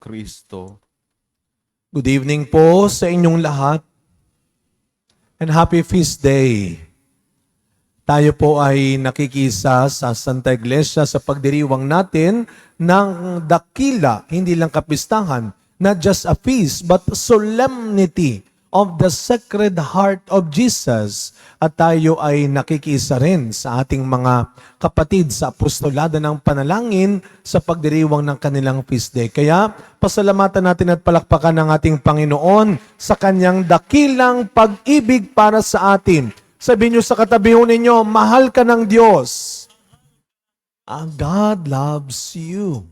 Kristo. Good evening po sa inyong lahat and happy feast day. Tayo po ay nakikisa sa Santa Iglesia sa pagdiriwang natin ng dakila, hindi lang kapistahan, not just a feast but solemnity of the Sacred Heart of Jesus. At tayo ay nakikisa rin sa ating mga kapatid sa apostolado ng panalangin sa pagdiriwang ng kanilang feast day. Kaya pasalamatan natin at palakpakan ng ating Panginoon sa kanyang dakilang pag-ibig para sa atin. Sabihin nyo sa katabi ninyo, mahal ka ng Diyos. God loves you.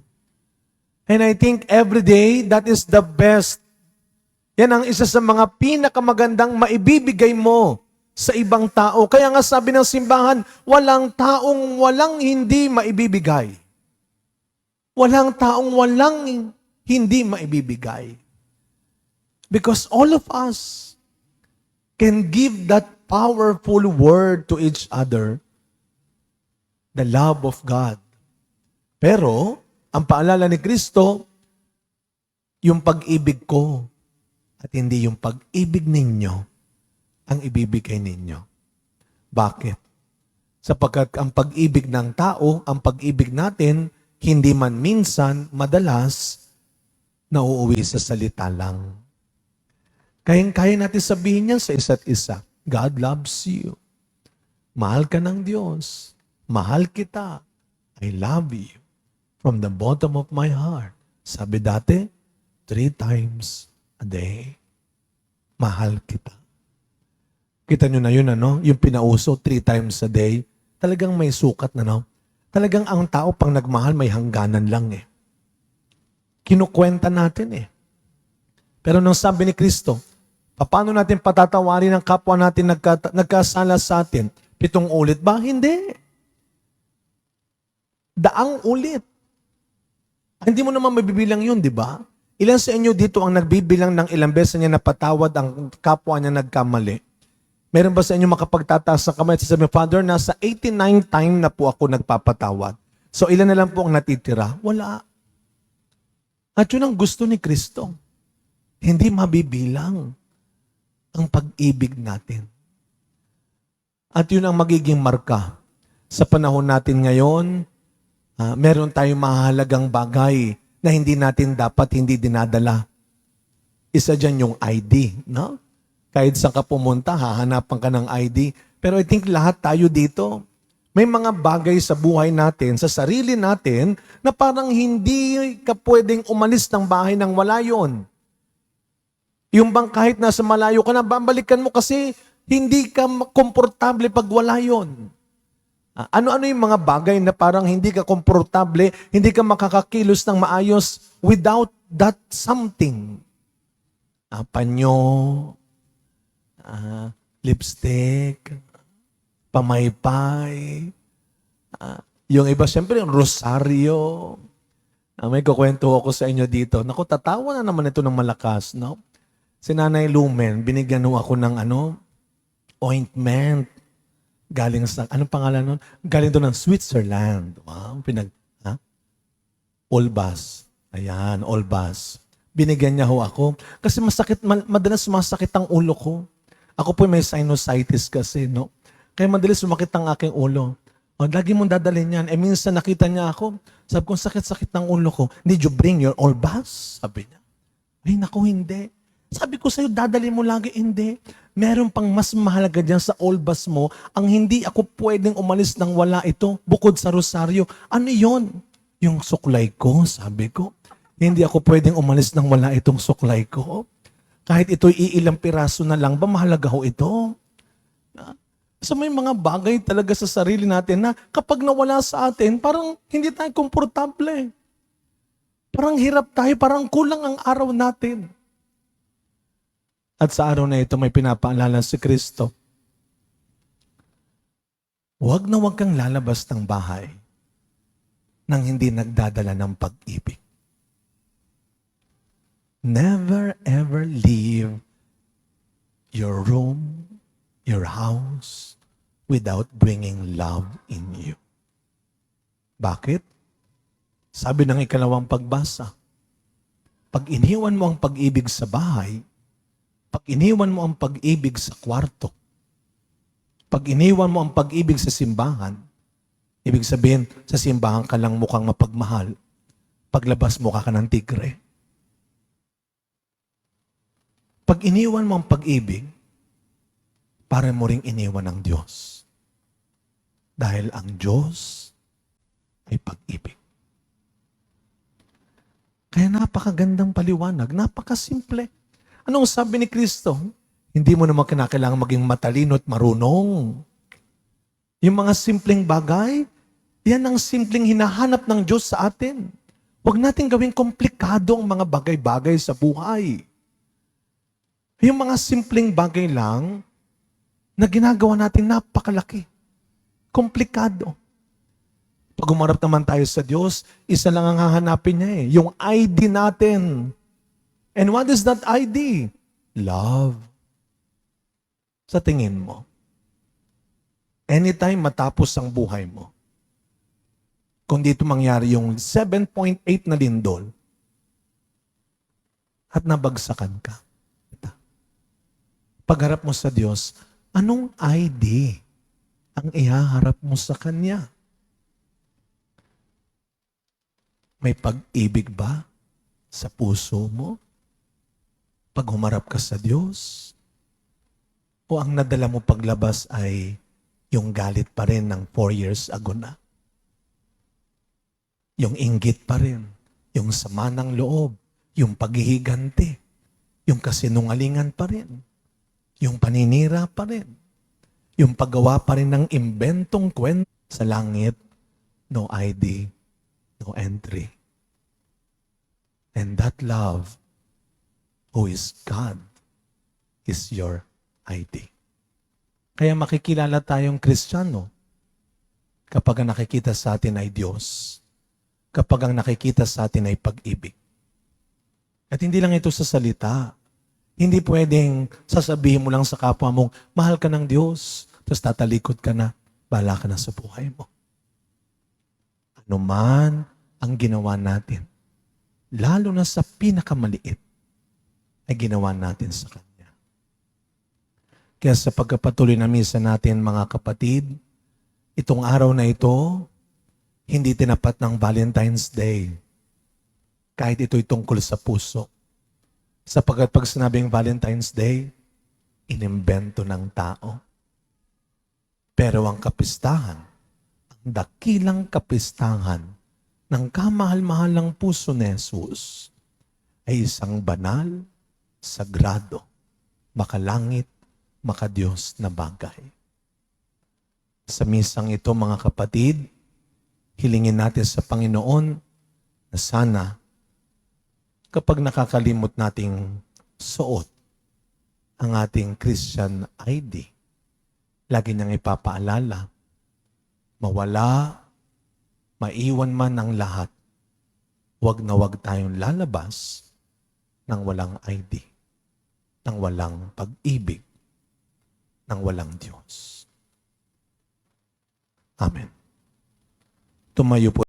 And I think every day, that is the best. Yan ang isa sa mga pinakamagandang maibibigay mo sa ibang tao. Kaya nga sabi ng simbahan, walang taong walang hindi maibibigay. Walang taong walang hindi maibibigay. Because all of us can give that powerful word to each other, the love of God. Pero, ang paalala ni Kristo, yung pag-ibig ko at hindi yung pag-ibig ninyo ang ibibigay ninyo. Bakit? Sapagkat ang pag-ibig ng tao, ang pag-ibig natin, hindi man minsan, madalas, nauuwi sa salita lang. Kaya natin sabihin yan sa isa't isa. God loves you. Mahal ka ng Diyos. Mahal kita. I love you. From the bottom of my heart. Sabi dati, 3 times a day. Mahal kita. Kita nyo na yun, ano? Yung pinauso, 3 times a day. Talagang may sukat na, no? Talagang ang tao pang nagmahal, may hangganan lang eh. Kinukwenta natin eh. Pero nung sabi ni Kristo, paano natin patatawarin ang kapwa natin nagkasala sa atin? 7 ulit ba? Hindi. Daang ulit. Hindi mo naman mabibilang yun, di ba? Ilan sa inyo dito ang nagbibilang ng ilang beses niya napatawad ang kapwa niya nagkamali? Meron ba sa inyo makapagtataas ng kamay at sasabihin, Father, nasa 89 time na po ako nagpapatawad. So ilan na lang po ang natitira? Wala. At yun ang gusto ni Kristo. Hindi mabibilang ang pag-ibig natin. At yun ang magiging marka. Sa panahon natin ngayon, meron tayong mahalagang bagay na hindi natin dapat hindi dinadala. Isa dyan yung ID, no? Kahit saan ka pumunta, hahanapan ka ng ID. Pero I think lahat tayo dito, may mga bagay sa buhay natin, sa sarili natin, na parang hindi ka pwedeng umalis ng bahay nang wala yun. Yung bang kahit nasa malayo ka na, babalikan mo kasi hindi ka komportable pag wala yun. Ano-ano yung mga bagay na parang hindi ka komportable, hindi ka makakakilos ng maayos without that something? Panyo, lipstick, pamaypay, yung iba siyempre yung rosaryo. May kukwento ako sa inyo dito. Naku, tatawa na naman ito ng malakas, no? Si Nanay Lumen, binigyan ako ng ointment. Galing sa, anong pangalan nun? Galing doon ng Switzerland. Wow, Olbas. Ayan, Olbas. Binigyan niya ako. Kasi masakit, madalas sumasakit ang ulo ko. Ako po may sinusitis kasi, no? Kaya madalas sumakit ang aking ulo. Lagi mong dadalhin yan. Minsan nakita niya ako. Sabi ko, sakit-sakit ng ulo ko. Did you bring your Olbas? Sabi niya. Ay, naku, hindi. Sabi ko sa'yo, dadalhin mo lagi. Hindi. Meron pang mas mahalaga dyan sa Olbas mo, ang hindi ako pwedeng umalis nang wala ito, bukod sa rosaryo. Ano yon? Yung suklay ko, sabi ko. Hindi ako pwedeng umalis nang wala itong suklay ko. Kahit ito'y iilang piraso na lang, ba mahalaga ho ito? So may mga bagay talaga sa sarili natin na kapag nawala sa atin, parang hindi tayo komportable. Parang hirap tayo, parang kulang ang araw natin. At sa araw na ito may pinapaalala si Kristo. Huwag na huwag kang lalabas ng bahay nang hindi nagdadala ng pag-ibig. Never ever leave your room, your house, without bringing love in you. Bakit? Sabi ng ikalawang pagbasa, Pag iniwan mo ang pag-ibig sa bahay, pag iniwan mo ang pag-ibig sa kwarto, pag iniwan mo ang pag-ibig sa simbahan, ibig sabihin, sa simbahan ka lang mukhang mapagmahal, paglabas mo ka ng tigre. Pag iniwan mo ang pag-ibig, para mo ring iniwan ang Diyos. Dahil ang Diyos ay pag-ibig. Kaya napakagandang paliwanag, napakasimple. Anong sabi ni Kristo? Hindi mo naman kinakailangan maging matalino at marunong. Yung mga simpleng bagay, yan ang simpleng hinahanap ng Diyos sa atin. Huwag natin gawing komplikado ang mga bagay-bagay sa buhay. Yung mga simpleng bagay lang na ginagawa natin napakalaki. Komplikado. Pag umarap naman tayo sa Diyos, isa lang ang hahanapin niya yung ID natin. And what is that ID? Love. Sa tingin mo, anytime matapos ang buhay mo, kung dito mangyari yung 7.8 na lindol, at nabagsakan ka, pagharap mo sa Diyos, anong ID ang ihaharap mo sa Kanya? May pag-ibig ba sa puso mo? Pag humarap ka sa Diyos? O ang nadala mo paglabas ay yung galit pa rin ng 4 years ago na? Yung inggit pa rin, yung sama ng loob, yung paghihiganti, yung kasinungalingan pa rin, yung paninira pa rin, yung paggawa pa rin ng imbentong kwento sa langit, no ID, no entry. And that love, who is God, is your ID. Kaya makikilala tayong Kristiyano kapag ang nakikita sa atin ay Diyos, kapag ang nakikita sa atin ay pag-ibig. At hindi lang ito sa salita. Hindi pwedeng sasabihin mo lang sa kapwa mong, mahal ka ng Diyos, tapos tatalikod ka na, bahala ka na sa buhay mo. Ano man ang ginawa natin, lalo na sa pinakamaliit, ay ginawa natin sa Kanya. Kaya sa pagkapatuloy na misa natin, mga kapatid, itong araw na ito, hindi tinapat ng Valentine's Day. Kahit ito'y tungkol sa puso. Sapagkat pag sinabing Valentine's Day, inimbento ng tao. Pero ang kapistahan, ang dakilang kapistahan ng kamahal-mahal ng puso ni Jesus ay isang banal, sagrado, makalangit, makadiyos na bagay. Sa misang ito, mga kapatid, hilingin natin sa Panginoon na sana kapag nakakalimot nating suot ang ating Christian ID, lagi niyang ipapaalala, mawala, maiwan man ang lahat, wag na wag tayong lalabas ng walang ID, ng walang pag-ibig, ng walang Diyos. Amen. Tumayo po.